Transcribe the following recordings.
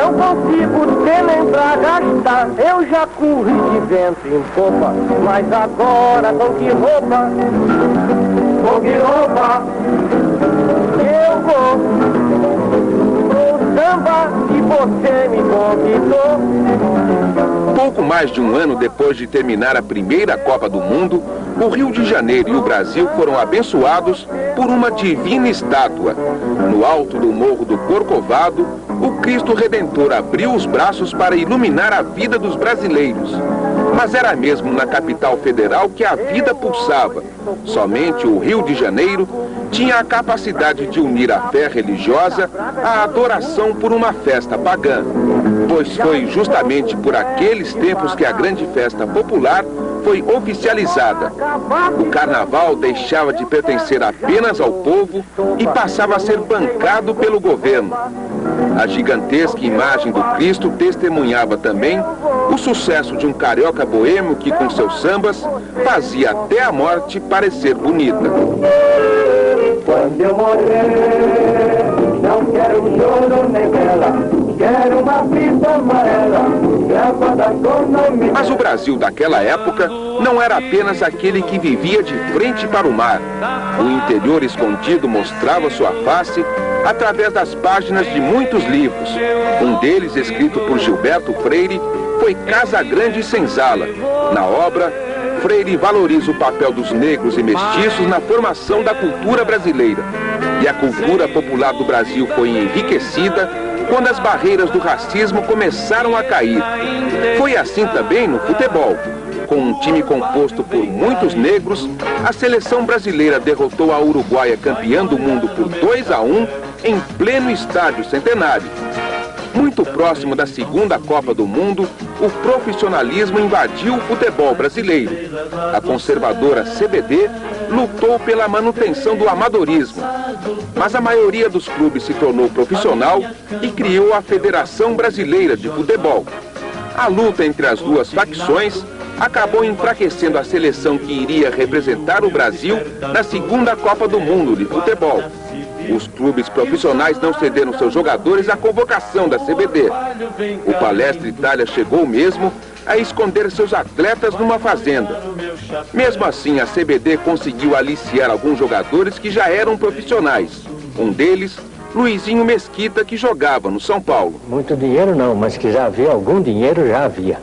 não consigo te lembrar, gastar. Eu já corri de vento em popa, mas agora com que roupa? Com que roupa? Eu vou pro samba que você me convidou. Pouco mais de um ano depois de terminar a primeira Copa do Mundo, o Rio de Janeiro e o Brasil foram abençoados por uma divina estátua. No alto do Morro do Corcovado, o Cristo Redentor abriu os braços para iluminar a vida dos brasileiros. Mas era mesmo na capital federal que a vida pulsava. Somente o Rio de Janeiro tinha a capacidade de unir a fé religiosa à adoração por uma festa pagã. Pois foi justamente por aqueles tempos que a grande festa popular foi oficializada. O carnaval deixava de pertencer apenas ao povo e passava a ser bancado pelo governo. A gigantesca imagem do Cristo testemunhava também o sucesso de um carioca boêmio que, com seus sambas, fazia até a morte parecer bonita. Quando eu morrer, não quero choro nem vela, quero uma fita amarela, gravada com nome. Mas o Brasil daquela época não era apenas aquele que vivia de frente para o mar. O interior escondido mostrava sua face através das páginas de muitos livros. Um deles, escrito por Gilberto Freire, foi Casa Grande e Senzala. Na obra, Freire valoriza o papel dos negros e mestiços na formação da cultura brasileira. E a cultura popular do Brasil foi enriquecida quando as barreiras do racismo começaram a cair. Foi assim também no futebol. Com um time composto por muitos negros, a seleção brasileira derrotou a uruguaia campeã do mundo por 2-1 em pleno estádio Centenário. Muito próximo da segunda Copa do Mundo, o profissionalismo invadiu o futebol brasileiro. A conservadora CBD lutou pela manutenção do amadorismo. Mas a maioria dos clubes se tornou profissional e criou a Federação Brasileira de Futebol. A luta entre as duas facções acabou enfraquecendo a seleção que iria representar o Brasil na segunda Copa do Mundo de futebol. Os clubes profissionais não cederam seus jogadores à convocação da CBD. O Palestra Itália chegou mesmo a esconder seus atletas numa fazenda. Mesmo assim, a CBD conseguiu aliciar alguns jogadores que já eram profissionais. Um deles, Luizinho Mesquita, que jogava no São Paulo. Muito dinheiro não, mas que já havia algum dinheiro, já havia.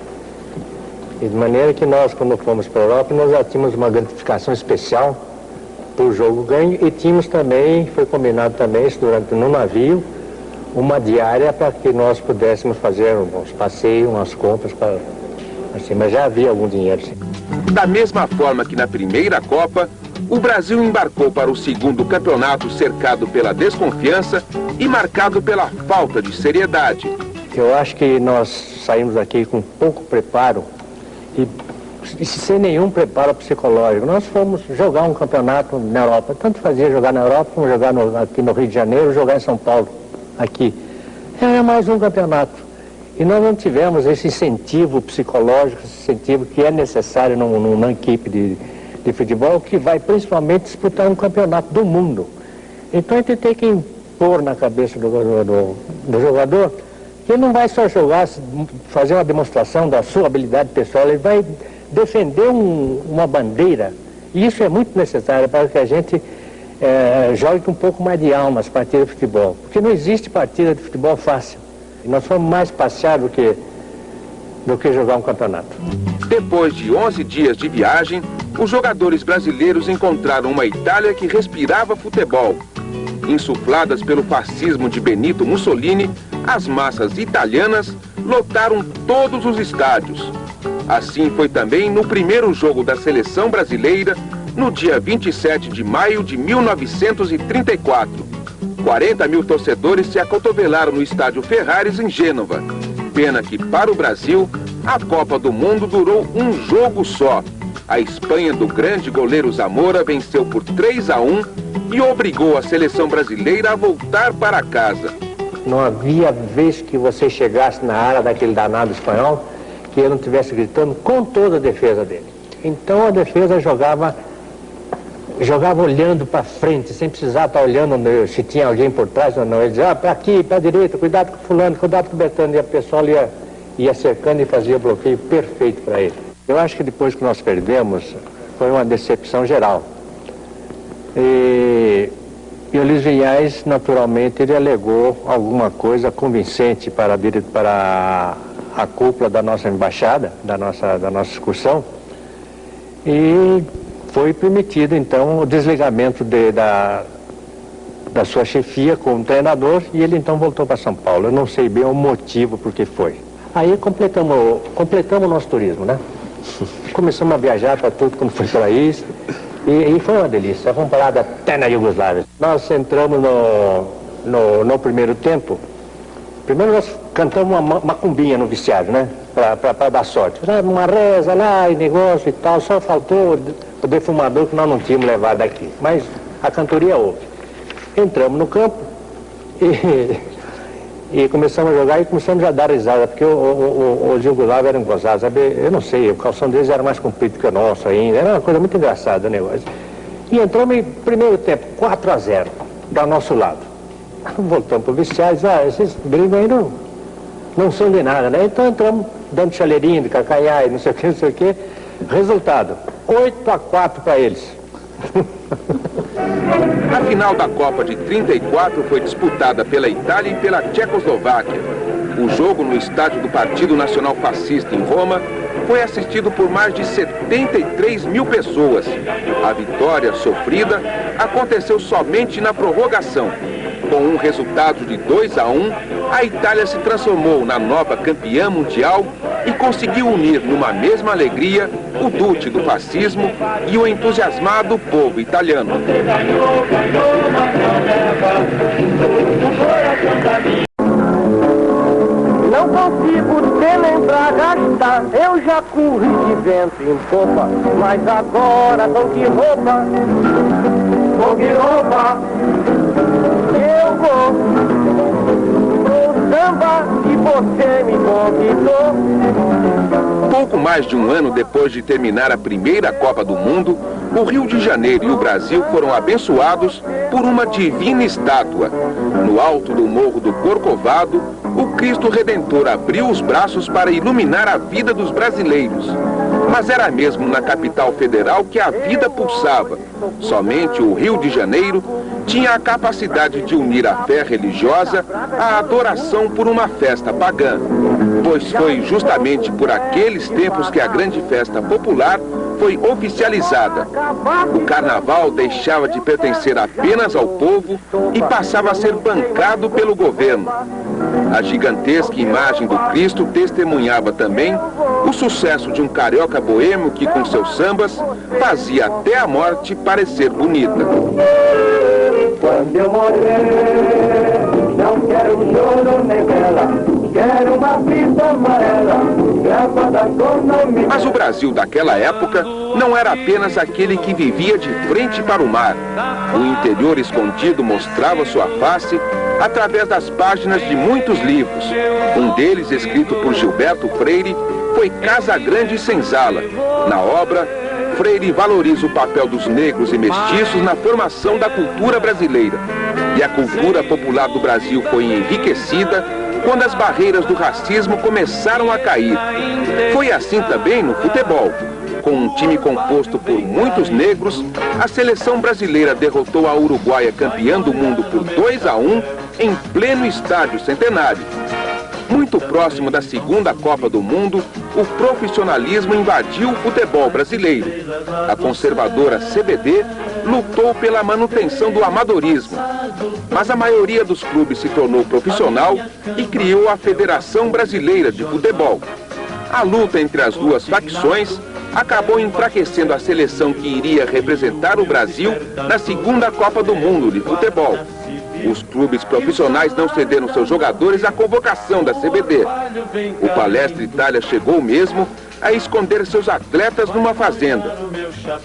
E de maneira que nós, quando fomos para a Europa, nós já tínhamos uma gratificação especial por jogo ganho e tínhamos também, foi combinado também isso no navio, uma diária para que nós pudéssemos fazer uns passeios, umas compras, assim, mas já havia algum dinheiro, sim. Da mesma forma que na primeira Copa, o Brasil embarcou para o segundo campeonato cercado pela desconfiança e marcado pela falta de seriedade. Eu acho que nós saímos aqui com pouco preparo e sem nenhum preparo psicológico. Nós fomos jogar um campeonato na Europa. Tanto fazia jogar na Europa como jogar aqui no Rio de Janeiro, jogar em São Paulo, aqui. Era mais um campeonato. E nós não tivemos esse incentivo psicológico, esse incentivo que é necessário numa equipe de futebol que vai principalmente disputar um campeonato do mundo. Então a gente tem que impor na cabeça do jogador que ele não vai só jogar, fazer uma demonstração da sua habilidade pessoal, ele vai defender uma bandeira. E isso é muito necessário para que a gente jogue com um pouco mais de alma as partidas de futebol. Porque não existe partida de futebol fácil. E nós fomos mais passear do que jogar um campeonato. Depois de 11 dias de viagem, os jogadores brasileiros encontraram uma Itália que respirava futebol. Insufladas pelo fascismo de Benito Mussolini, as massas italianas lotaram todos os estádios. Assim foi também no primeiro jogo da seleção brasileira, no dia 27 de maio de 1934. 40 mil torcedores se acotovelaram no estádio Ferraris, em Gênova. Pena que, para o Brasil, a Copa do Mundo durou um jogo só. A Espanha do grande goleiro Zamora venceu por 3-1 e obrigou a seleção brasileira a voltar para casa. Não havia vez que você chegasse na área daquele danado espanhol que ele não estivesse gritando com toda a defesa dele. Então a defesa jogava jogava olhando para frente, sem precisar estar olhando se tinha alguém por trás ou não. Ele dizia, para aqui, para a direita, cuidado com fulano, cuidado com o Betano. E a pessoa ia cercando e fazia bloqueio perfeito para ele. Eu acho que depois que nós perdemos, foi uma decepção geral. E o Luiz Vinhais, naturalmente, ele alegou alguma coisa convincente para a cúpula da nossa embaixada, da nossa excursão, e foi permitido, então, o desligamento da sua chefia como treinador, e ele, então, voltou para São Paulo. Eu não sei bem o motivo por que foi. Aí completamos o nosso turismo, né? Começamos a viajar para tudo quando foi para isso. E foi uma delícia, fomos parada até na Iugoslávia. Nós entramos no primeiro tempo. Primeiro nós cantamos uma macumbinha no vestiário, né? Para dar sorte. Uma reza lá e negócio e tal, só faltou o defumador que nós não tínhamos levado daqui. Mas a cantoria houve. Entramos no campo e começamos a jogar e começamos a dar risada, porque os iugoslavos eram gozados, sabe? Eu não sei, o calção deles era mais comprido que o nosso ainda, era uma coisa muito engraçada o negócio. E entramos em primeiro tempo, 4-0, do nosso lado. Voltamos para o vestiário e esses gringos aí não são de nada, né? Então entramos dando chaleirinho de cacaiá e não sei o que. Resultado, 8-4 para eles. A final da Copa de 34 foi disputada pela Itália e pela Tchecoslováquia. O jogo no estádio do Partido Nacional Fascista em Roma foi assistido por mais de 73 mil pessoas. A vitória sofrida aconteceu somente na prorrogação. Com um resultado de 2-1, a Itália se transformou na nova campeã mundial e conseguiu unir numa mesma alegria o dute do fascismo e o entusiasmado povo italiano. Não consigo ter nem pra gastar, eu já corri de vento em popa, mas agora Dom Quixote, eu vou pro samba e você me convidou. Pouco mais de um ano depois de terminar a primeira Copa do Mundo, o Rio de Janeiro e o Brasil foram abençoados por uma divina estátua. No alto do Morro do Corcovado, o Cristo Redentor abriu os braços para iluminar a vida dos brasileiros. Mas era mesmo na capital federal que a vida pulsava. Somente o Rio de Janeiro tinha a capacidade de unir a fé religiosa à adoração por uma festa pagã. Pois foi justamente por aqueles tempos que a grande festa popular foi oficializada. O carnaval deixava de pertencer apenas ao povo e passava a ser bancado pelo governo. A gigantesca imagem do Cristo testemunhava também o sucesso de um carioca boêmio que, com seus sambas, fazia até a morte parecer bonita. Quando eu morrer, não quero choro nem vela, quero uma fita amarela, Mas o Brasil daquela época não era apenas aquele que vivia de frente para o mar. O interior escondido mostrava sua face através das páginas de muitos livros. Um deles, escrito por Gilberto Freire, foi Casa Grande e Senzala. Na obra, Freire valoriza o papel dos negros e mestiços na formação da cultura brasileira. E a cultura popular do Brasil foi enriquecida quando as barreiras do racismo começaram a cair. Foi assim também no futebol. Com um time composto por muitos negros, a seleção brasileira derrotou a uruguaia campeã do mundo por 2-1 em pleno estádio Centenário. Muito próximo da segunda Copa do Mundo, o profissionalismo invadiu o futebol brasileiro. A conservadora CBD lutou pela manutenção do amadorismo. Mas a maioria dos clubes se tornou profissional e criou a Federação Brasileira de Futebol. A luta entre as duas facções acabou enfraquecendo a seleção que iria representar o Brasil na segunda Copa do Mundo de futebol. Os clubes profissionais não cederam seus jogadores à convocação da CBD. O Palestra Itália chegou mesmo a esconder seus atletas numa fazenda.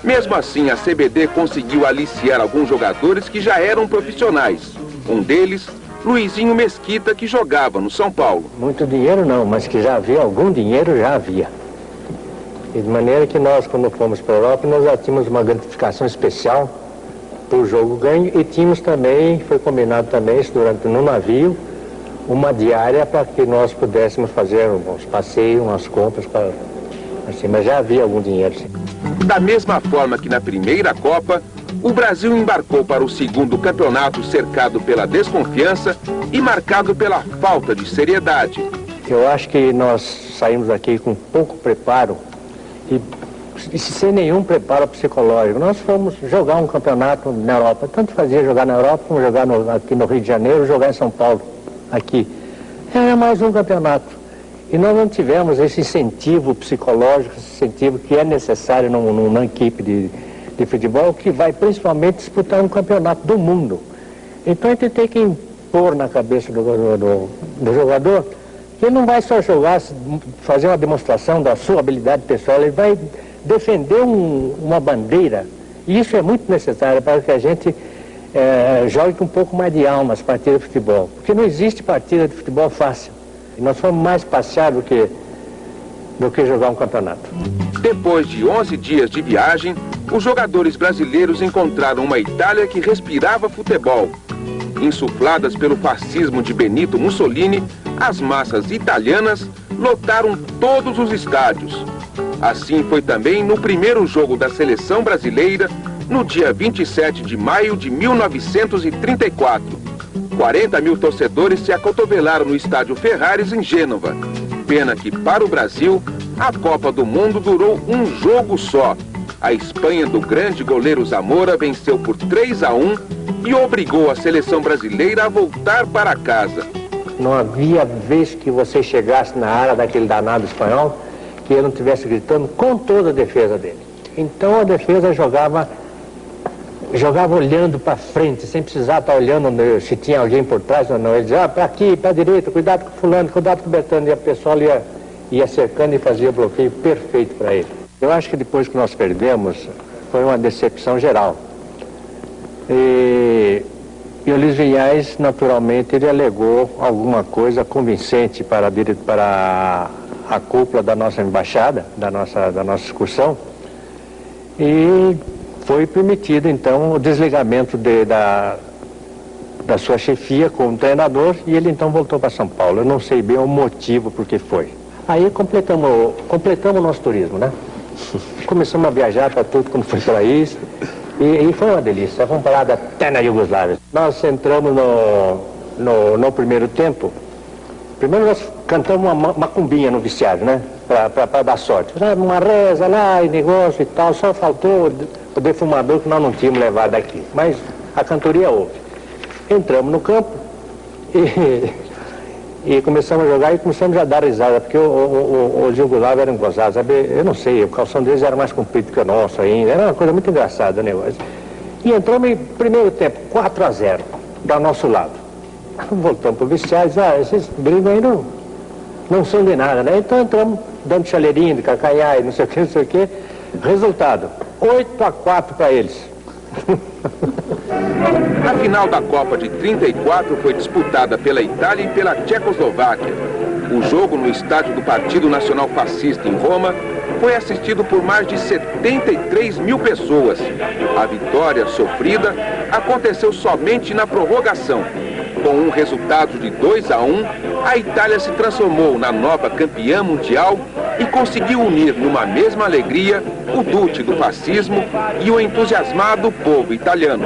Mesmo assim, a CBD conseguiu aliciar alguns jogadores que já eram profissionais. Um deles, Luizinho Mesquita, que jogava no São Paulo. Muito dinheiro não, mas que já havia algum dinheiro, já havia. E de maneira que nós, quando fomos para a Europa, nós já tínhamos uma gratificação especial por jogo ganho, e tínhamos também, foi combinado também isso no navio, uma diária para que nós pudéssemos fazer uns passeios, umas compras, assim, mas já havia algum dinheiro. Sim. Da mesma forma que na primeira Copa, o Brasil embarcou para o segundo campeonato cercado pela desconfiança e marcado pela falta de seriedade. Eu acho que nós saímos aqui com pouco preparo e sem nenhum preparo psicológico. Nós fomos jogar um campeonato na Europa. Tanto fazia jogar na Europa como jogar aqui no Rio de Janeiro, jogar em São Paulo, aqui. Era mais um campeonato. E nós não tivemos esse incentivo psicológico, esse incentivo que é necessário numa equipe de futebol, que vai principalmente disputar um campeonato do mundo. Então a gente tem que impor na cabeça do jogador que ele não vai só jogar, fazer uma demonstração da sua habilidade pessoal, ele vai defender uma bandeira. E isso é muito necessário para que a gente jogue com um pouco mais de alma as partidas de futebol. Porque não existe partida de futebol fácil. E nós fomos mais passear do que jogar um campeonato. Depois de 11 dias de viagem, os jogadores brasileiros encontraram uma Itália que respirava futebol. Insufladas pelo fascismo de Benito Mussolini, as massas italianas lotaram todos os estádios. Assim foi também no primeiro jogo da seleção brasileira, no dia 27 de maio de 1934. 40 mil torcedores se acotovelaram no estádio Ferraris, em Gênova. Pena que, para o Brasil, a Copa do Mundo durou um jogo só. A Espanha do grande goleiro Zamora venceu por 3-1 e obrigou a seleção brasileira a voltar para casa. Não havia vez que você chegasse na área daquele danado espanhol que ele não estivesse gritando com toda a defesa dele. Então a defesa jogava olhando para frente, sem precisar estar olhando se tinha alguém por trás ou não. Ele dizia, para aqui, para a direita, cuidado com fulano, cuidado com o Bertano. E a pessoa ia cercando e fazia bloqueio perfeito para ele. Eu acho que depois que nós perdemos, foi uma decepção geral. E o Luiz Vinhais, naturalmente, ele alegou alguma coisa convincente para a cúpula da nossa embaixada, da nossa excursão, e foi permitido, então, o desligamento da sua chefia como treinador, e ele, então, voltou para São Paulo. Eu não sei bem o motivo por que foi. Aí completamos o nosso turismo, né? Começamos a viajar para tudo quando foi para isso. E foi uma delícia, fomos parar até na Iugoslávia. Nós entramos no primeiro tempo. Primeiro nós cantamos uma macumbinha no vestiário, né? Para dar sorte. Uma reza lá e negócio e tal, só faltou o defumador que nós não tínhamos levado daqui. Mas a cantoria houve. Entramos no campo e começamos a jogar e começamos a dar risada, porque os iugoslavos eram gozados, sabe? Eu não sei, o calção deles era mais comprido que o nosso ainda, era uma coisa muito engraçada o negócio. E entramos em primeiro tempo, 4-0, do nosso lado. Voltamos para o vestiário e disse, esses brigos aí não são de nada, né? Então entramos dando chaleirinho de cacaiá e não sei o que. Resultado, 8-4 para eles. A final da Copa de 34 foi disputada pela Itália e pela Tchecoslováquia. O jogo no estádio do Partido Nacional Fascista em Roma foi assistido por mais de 73 mil pessoas. A vitória sofrida aconteceu somente na prorrogação. Com um resultado de 2-1, a Itália se transformou na nova campeã mundial e conseguiu unir numa mesma alegria o Duce do fascismo e o entusiasmado povo italiano.